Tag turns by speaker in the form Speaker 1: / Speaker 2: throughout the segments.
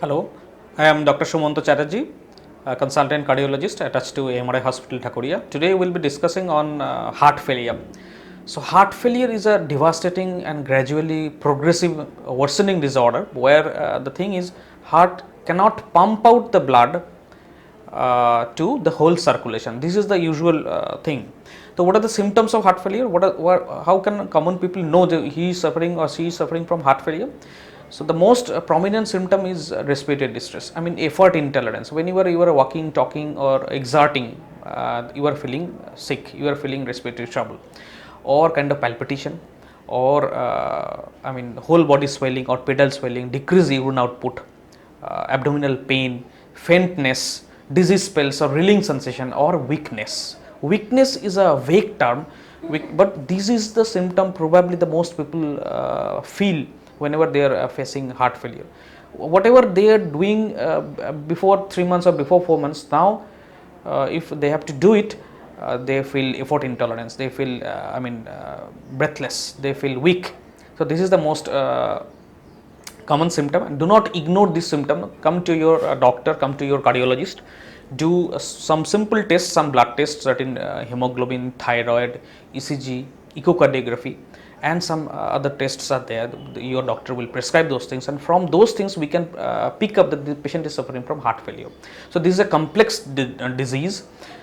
Speaker 1: Hello, I am Dr. Sumanto Chatterjee, a consultant cardiologist attached to AMRI Hospital, Thakuria. Today we will be discussing on heart failure. So, heart failure is a devastating and gradually progressive worsening disorder where the thing is heart cannot pump out the blood to the whole circulation. This is the usual thing. So, what are the symptoms of heart failure? How can common people know that he is suffering or she is suffering from heart failure? So, the most prominent symptom is respiratory distress. I mean, effort intolerance. Whenever you are walking, talking, or exerting, you are feeling sick, you are feeling respiratory trouble, or kind of palpitation, or I mean, whole body swelling or pedal swelling, decreased urine output, abdominal pain, faintness, dizzy spells, or reeling sensation, or weakness. Weakness is a vague term, but this is the symptom probably the most people feel whenever they are facing heart failure. Whatever they are doing before 3 months or before 4 months, now if they have to do it, they feel effort intolerance, they feel breathless, they feel weak. So, this is the most common symptom, and do not ignore this symptom. Come to your doctor, come to your cardiologist, do some simple tests, some blood tests, certain hemoglobin, thyroid, ECG, echocardiography, and some other tests are there. Your doctor will prescribe those things, and from those things we can pick up that the patient is suffering from heart failure. So, this is a complex disease.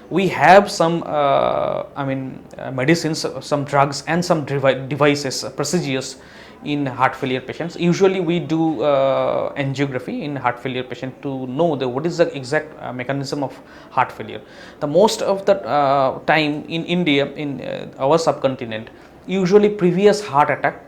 Speaker 1: We have some medicines, some drugs, and some devices, procedures in heart failure patients. Usually we do angiography in heart failure patient to know what is the exact mechanism of heart failure. The most of the time in India, in our subcontinent, usually previous heart attack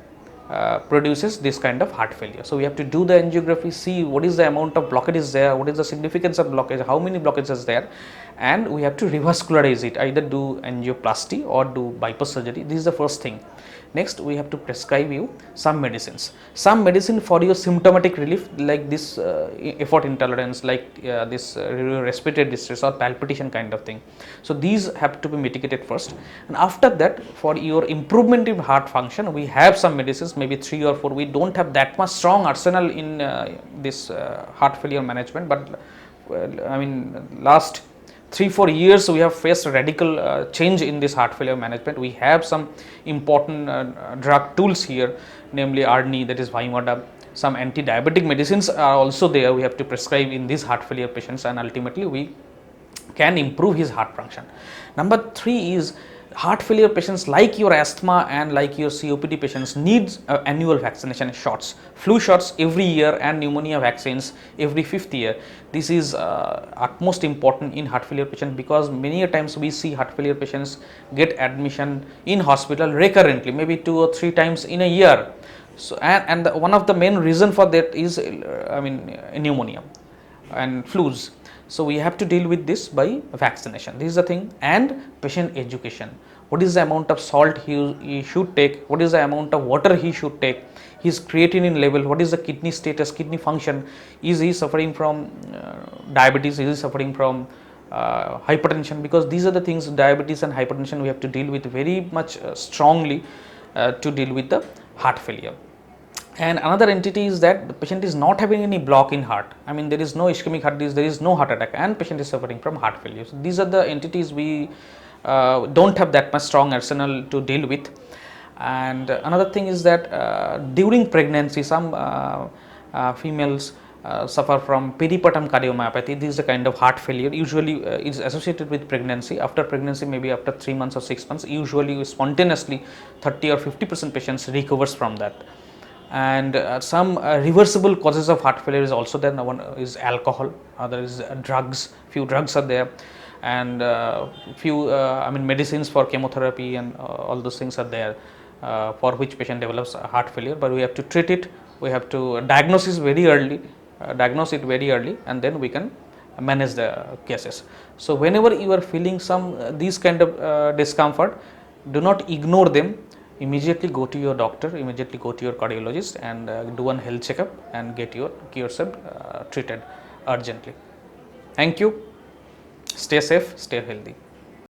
Speaker 1: produces this kind of heart failure. So, we have to do the angiography, see what is the amount of blockage is there, what is the significance of blockage, how many blockages is there, and we have to revascularize it, either do angioplasty or do bypass surgery. This is the first thing. Next, we have to prescribe you some medicines, some medicine for your symptomatic relief, like this effort intolerance, like this respiratory distress or palpitation kind of thing. So, these have to be mitigated first, and after that, for your improvement in heart function, we have some medicines, maybe 3 or 4. We do not have that much strong arsenal in this heart failure management, but last 3-4 years we have faced a radical change in this heart failure management. We have some important drug tools here, namely ARNI, that is Vimada. Some anti-diabetic medicines are also there, we have to prescribe in these heart failure patients, and ultimately we can improve his heart function. Number 3 is heart failure patients, like your asthma and like your COPD patients, needs annual vaccination shots, flu shots every year, and pneumonia vaccines every 5th year. This is utmost important in heart failure patients, because many a times we see heart failure patients get admission in hospital recurrently, maybe 2 or 3 times in a year. So, and one of the main reason for that is pneumonia and flus. So, we have to deal with this by vaccination. This is the thing. And patient education. What is the amount of salt he should take? What is the amount of water he should take? His creatinine level, what is the kidney status, kidney function? Is he suffering from diabetes? Is he suffering from hypertension? Because these are the things, diabetes and hypertension, we have to deal with very much strongly to deal with the heart failure. And another entity is that the patient is not having any block in heart. I mean, there is no ischemic heart disease, there is no heart attack, and patient is suffering from heart failure. So, these are the entities we do not have that much strong arsenal to deal with. And another thing is that during pregnancy, some females suffer from peripartum cardiomyopathy. This is a kind of heart failure, usually is associated with pregnancy. After pregnancy, maybe after 3 months or 6 months, usually spontaneously 30 or 50% patients recovers from that. And some reversible causes of heart failure is also there. One is alcohol, other is drugs, few drugs are there, and few medicines for chemotherapy, and all those things are there for which patient develops heart failure. But we have to treat it, we have to diagnose it very early, and then we can manage the cases. So, whenever you are feeling some these kind of discomfort, do not ignore them. Immediately go to your doctor, immediately go to your cardiologist, and do one health checkup and get yourself treated urgently. Thank you. Stay safe, stay healthy.